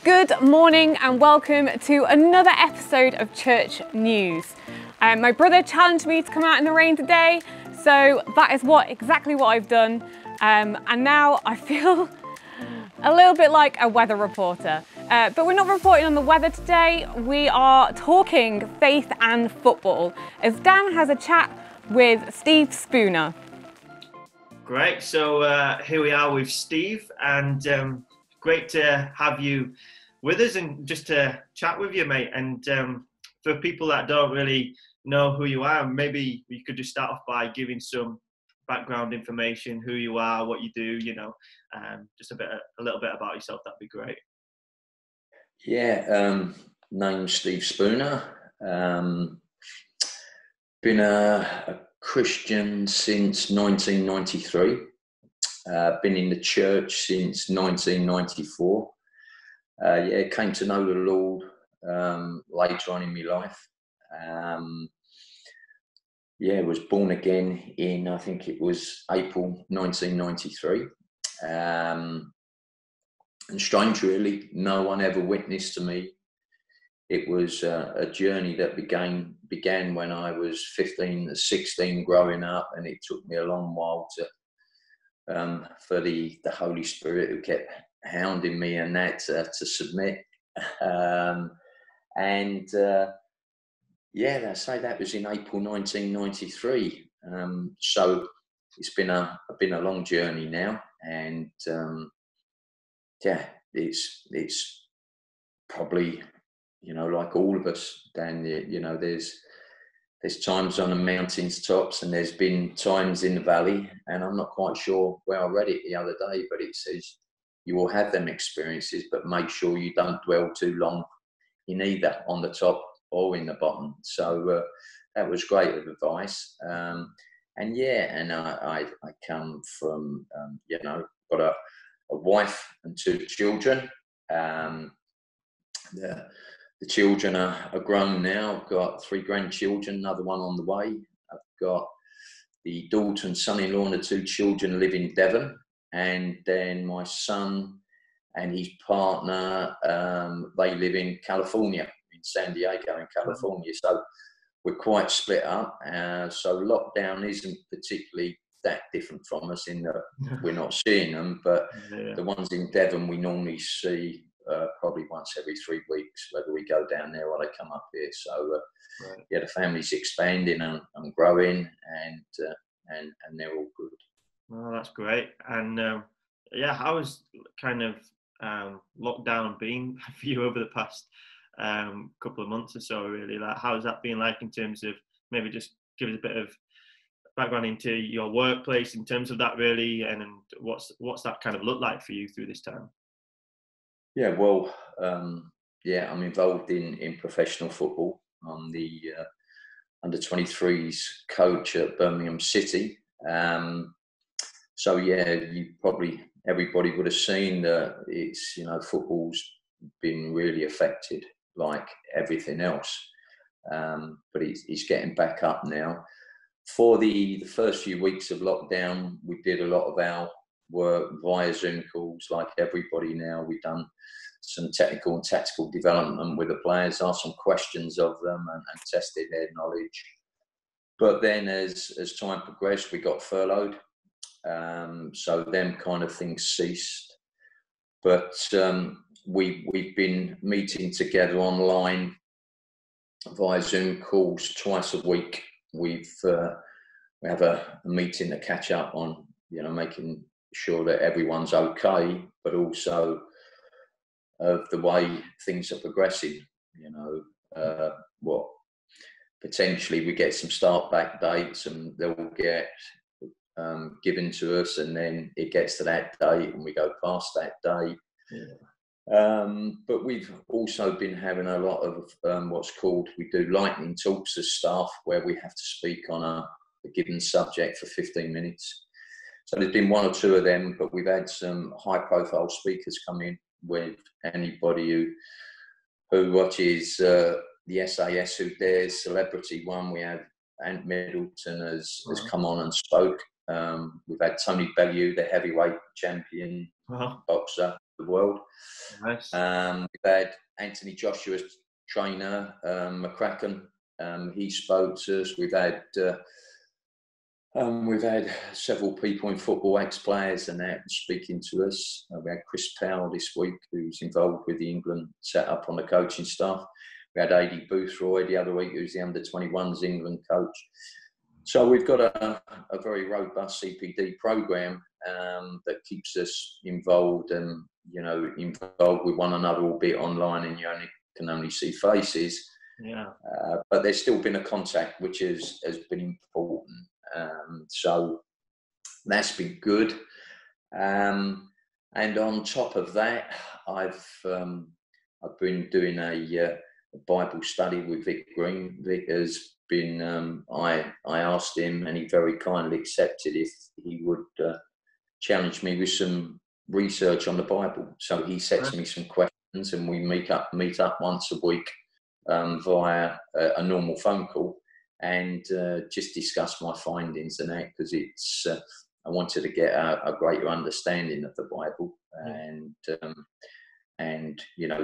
Good morning and welcome to another episode of Church News. My brother challenged me to come out in the rain today, so that is exactly what I've done. And now I feel a little bit like a weather reporter. But we're not reporting on the weather today, we are talking faith and football, as Dan has a chat with Steve Spooner. Great, so here we are with Steve, and great to have you with us and just to chat with you, mate. And for people that don't really know who you are, maybe you could just start off by giving some background information, who you are, what you do, just a little bit about yourself. That'd be great. Yeah, name's Steve Spooner. Been a Christian since 1993. Been in the church since 1994. Came to know the Lord later on in my life. Was born again in, I think it was April 1993. And strange, really, no one ever witnessed to me. It was a journey that began when I was 15 to 16 growing up, and it took me a long while for the Holy Spirit, who kept hounding me and that to submit. I say that was in April 1993. So it's been a long journey now, and it's probably, like all of us, Dan, there's times on the mountain's tops and there's been times in the valley, and I'm not quite sure where I read it the other day, but it says you will have them experiences, but make sure you don't dwell too long in either on the top or in the bottom. So that was great advice. I come from, got a wife and two children. The children are grown now. I've got 3 grandchildren, another one on the way. I've got the daughter and son-in-law and the 2 children live in Devon. And then my son and his partner, they live in California, in San Diego in California. So we're quite split up. So lockdown isn't particularly that different from us in that we're not seeing them. But the ones in Devon we normally see probably once every 3 weeks, whether we go down there or they come up here. So the family's expanding and growing, and they're all good. Well, that's great. And how was kind of lockdown been for you over the past couple of months or so, really? Like, how's that been like in terms of, maybe just give us a bit of background into your workplace in terms of that, really, and what's that kind of look like for you through this time? Yeah, well, I'm involved in professional football. I'm the under-23s coach at Birmingham City. Everybody would have seen that it's, football's been really affected like everything else. But it's getting back up now. For the first few weeks of lockdown, we did a lot of our work via Zoom calls, like everybody now. We've done some technical and tactical development with the players, asked some questions of them and tested their knowledge. But then as time progressed, we got furloughed. So them kind of things ceased. But we've been meeting together online via Zoom calls twice a week. We have a meeting to catch up on, making sure that everyone's okay, but also of the way things are progressing. Potentially we get some start back dates and they'll get given to us, and then it gets to that date and we go past that date. But we've also been having a lot of we do lightning talks as staff, where we have to speak on a given subject for 15 minutes. So there's been 1 or 2 of them, but we've had some high-profile speakers come in. With anybody who watches the SAS Who Dares celebrity one, we have Ant Middleton has come on and spoke. We've had Tony Bellew, the heavyweight champion boxer. the world. Nice. We've had Anthony Joshua's trainer, McCracken. He spoke to us. We've had several people in football, ex-players and that, speaking to us. We had Chris Powell this week, who's involved with the England set-up on the coaching staff. We had AD Boothroyd the other week, who's the under-21s England coach. So we've got a very robust CPD program that keeps us involved and, involved with one another, albeit online, and you can only see faces. Yeah. But there's still been a contact, which has been important. So that's been good. And on top of that, I've been doing a Bible study with Vic Green. Vic has been, I asked him, and he very kindly accepted if he would challenge me with some research on the Bible. So he sets me some questions, and we meet up once a week via a normal phone call, and just discuss my findings and that, because it's I wanted to get a greater understanding of the Bible and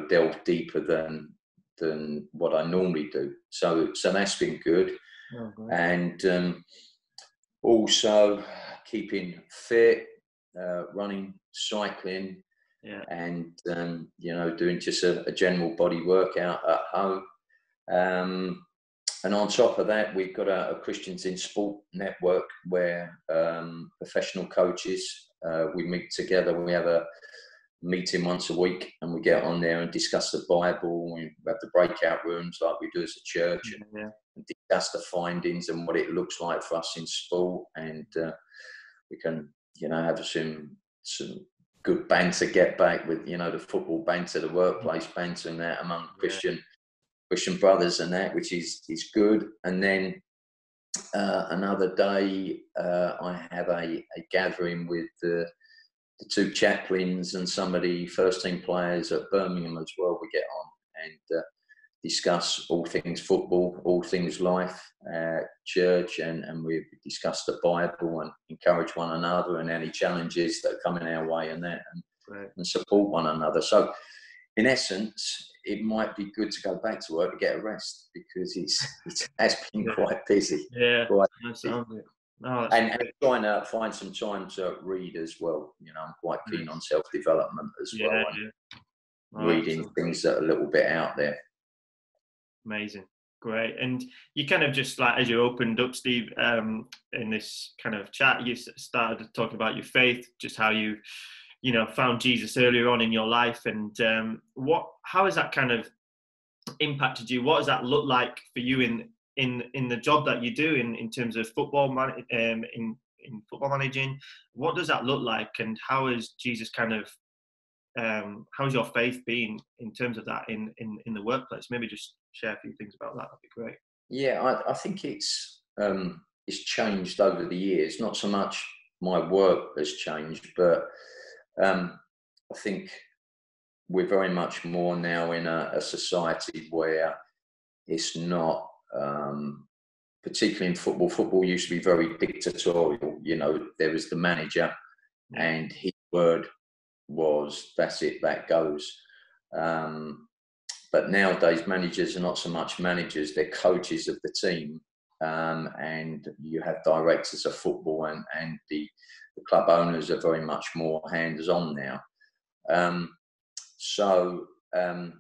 delve deeper than what I normally do. So that's been good. And also keeping fit, running, cycling, and doing just a general body workout at home. And on top of that, we've got a Christians in Sport network where professional coaches, we meet together. We have a meeting once a week, and we get on there and discuss the Bible. We have the breakout rooms like we do as a church, and discuss the findings and what it looks like for us in sport. And we can, have some good banter, get back with, the football banter, the workplace banter, and that among Christian brothers and that, which is good. And then another day, I have a gathering with the two chaplains and some of the first team players at Birmingham as well. We get on and discuss all things football, all things life, church, and we discuss the Bible and encourage one another and any challenges that are coming our way and that, and support one another. So in essence, it might be good to go back to work to get a rest, because it has been quite busy. Yeah, and trying to find some time to read as well. I'm quite keen on self-development as well, and reading things that are a little bit out there. Amazing. Great. And you kind of just, like, as you opened up, Steve, in this kind of chat, you started talking about your faith, just how you found Jesus earlier on in your life, and how has that kind of impacted you? What does that look like for you in the job that you do in terms of football in football managing? What does that look like, and how has Jesus kind of how's your faith been in terms of that in the workplace? Maybe just share a few things about that. That'd be great. Yeah, I think it's changed over the years. Not so much my work has changed, but I think we're very much more now in a society where it's not, particularly in football. Football used to be very dictatorial. There was the manager, and his word was, that's it, that goes. But nowadays, managers are not so much managers, they're coaches of the team. And you have directors of football, and the club owners are very much more hands-on now. So I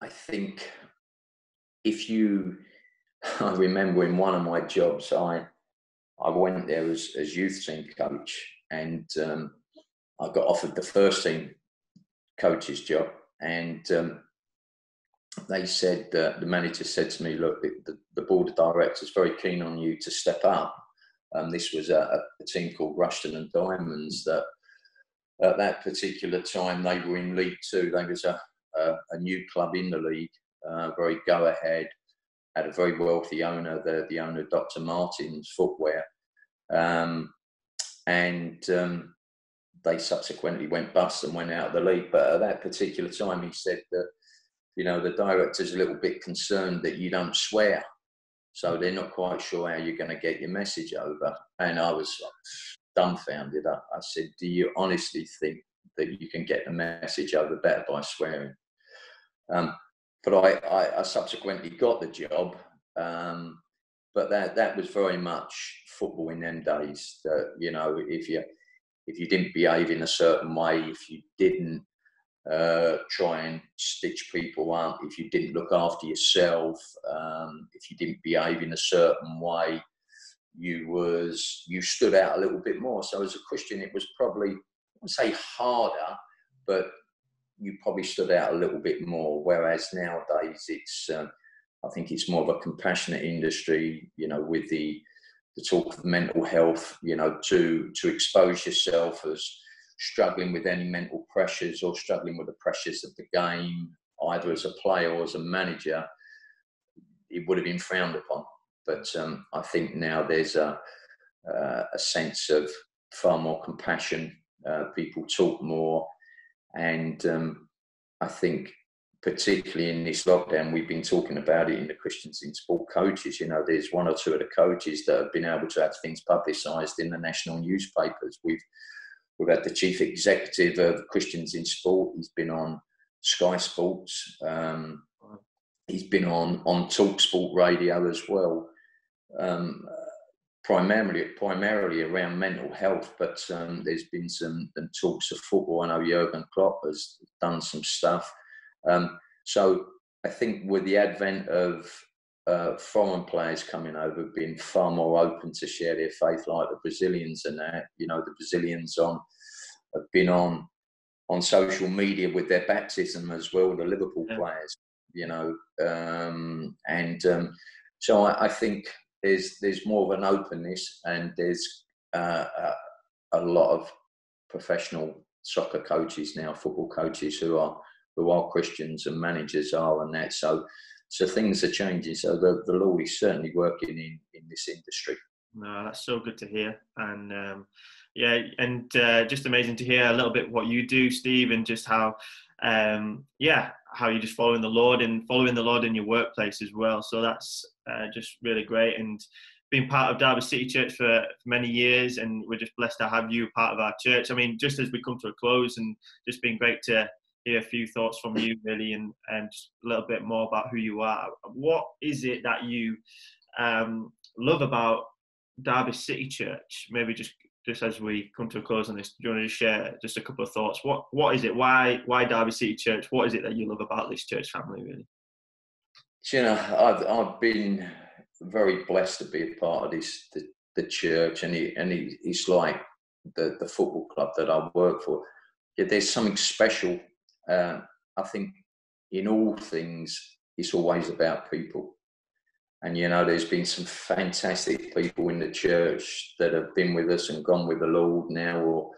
think I remember in one of my jobs, I went there as youth team coach, and I got offered the first team coach's job, and they said, the manager said to me, look, the board of directors is very keen on you to step up. This was a team called Rushden and Diamonds that at that particular time they were in League Two. They was a new club in the league, very go ahead, had a very wealthy owner, the owner Dr. Martin's Footwear, and they subsequently went bust and went out of the league. But at that particular time, he said that, the director's a little bit concerned that you don't swear. So they're not quite sure how you're going to get your message over. And I was dumbfounded. I said, do you honestly think that you can get the message over better by swearing. But I subsequently got the job, but that was very much football in them days. That, you know, if you didn't behave in a certain way, if you didn't try and stitch people up, if you didn't look after yourself, if you didn't behave in a certain way, you stood out a little bit more. So as a Christian, it was probably, I wouldn't say harder, but you probably stood out a little bit more. Whereas nowadays, it's I think it's more of a compassionate industry, you know, with the talk of mental health, you know, to expose yourself as struggling with any mental pressures or struggling with the pressures of the game, either as a player or as a manager, it would have been frowned upon. But I think now there's a sense of far more compassion. People talk more, and I think particularly in this lockdown, we've been talking about it in the Christians in Sport coaches. You know, there's one or two of the coaches that have been able to have things publicised in the national newspapers. We've had the chief executive of Christians in Sport. He's been on Sky Sports. He's been on TalkSport radio as well. Primarily around mental health, but there's been some talks of football. I know Jurgen Klopp has done some stuff. So I think with the advent of foreign players coming over, being far more open to share their faith, like the Brazilians and that, you know, the Brazilians have been on social media with their baptism as well, the Liverpool players, you know, so I think there's more of an openness, and there's a lot of professional soccer coaches now, football coaches who are Christians, and managers are, and that. So things are changing. So the Lord is certainly working in this industry. No, that's so good to hear, and just amazing to hear a little bit what you do, Steve, and just how you're just following the Lord in your workplace as well. So that's just really great, and being part of Derby City Church for many years, and we're just blessed to have you part of our church. I mean, just as we come to a close, and just been great to hear a few thoughts from you, really, and just a little bit more about who you are. What is it that you love about Derby City Church? Maybe just as we come to a close on this, do you want to just share just a couple of thoughts? What is it? Why Derby City Church? What is it that you love about this church family, really? You know, I've been very blessed to be a part of the church, and it's like the football club that I work for. Yeah, there's something special. I think in all things, it's always about people. And, you know, there's been some fantastic people in the church that have been with us and gone with the Lord now,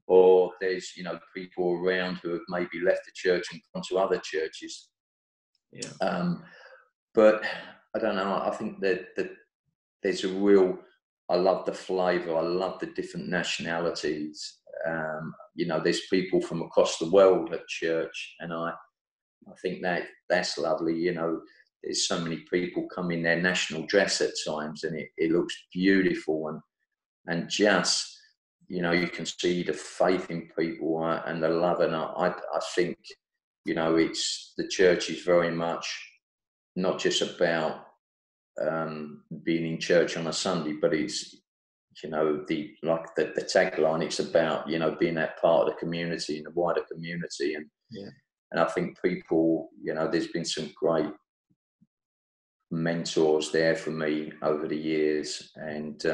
or there's, you know, people around who have maybe left the church and gone to other churches. Yeah. But I don't know, I think that there's a real, I love the flavour, I love the different nationalities. You know, there's people from across the world at church, and I think that's lovely. You know, there's so many people come in their national dress at times, and it looks beautiful, and just, you know, you can see the faith in people and the love. And I think, you know, the church is very much not just about being in church on a Sunday, but it's, you know, the tagline, it's about, you know, being that part of the community and the wider community. And I think people, you know, there's been some great mentors there for me over the years, and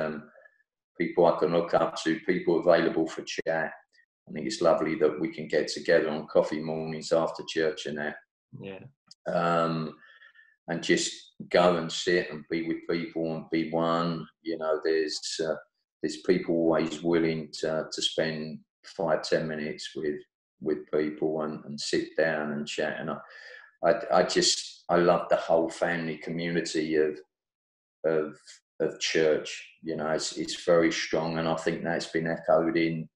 people I can look up to, people available for chat. I think it's lovely that we can get together on coffee mornings after church and that. And just go and sit and be with people and be one. You know, there's people always willing to spend 5-10 minutes with people and sit down and chat. And I love the whole family community of church. You know, it's very strong, and I think that's been echoed in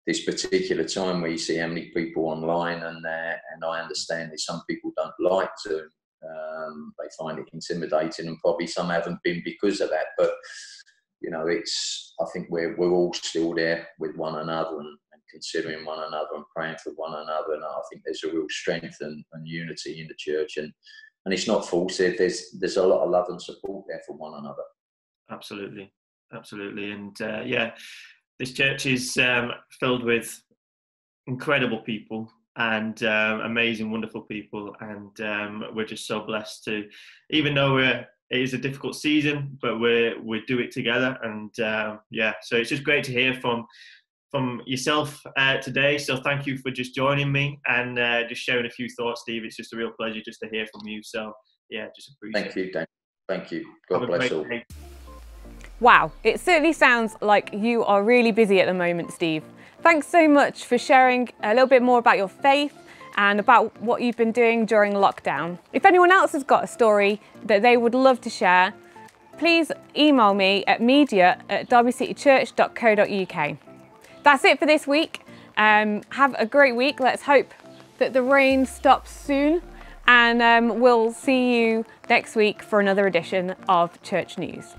this particular time where you see how many people online and that. And I understand that some people don't like Zoom. They find it intimidating, and probably some haven't been because of that. But, you know, I think we're all still there with one another and considering one another and praying for one another. And I think there's a real strength and unity in the church, and it's not false. There's a lot of love and support there for one another. Absolutely, and this church is filled with incredible people and amazing, wonderful people, and we're just so blessed to, even though it is a difficult season, but we do it together. And so it's just great to hear from yourself today. So thank you for just joining me and just sharing a few thoughts, Steve. It's just a real pleasure just to hear from you. So just appreciate it. Thank you, Dan. Thank you. God bless all. Day. Wow, it certainly sounds like you are really busy at the moment, Steve. Thanks so much for sharing a little bit more about your faith and about what you've been doing during lockdown. If anyone else has got a story that they would love to share, please email me at media@derbycitychurch.co.uk. That's it for this week. Have a great week. Let's hope that the rain stops soon, and we'll see you next week for another edition of Church News.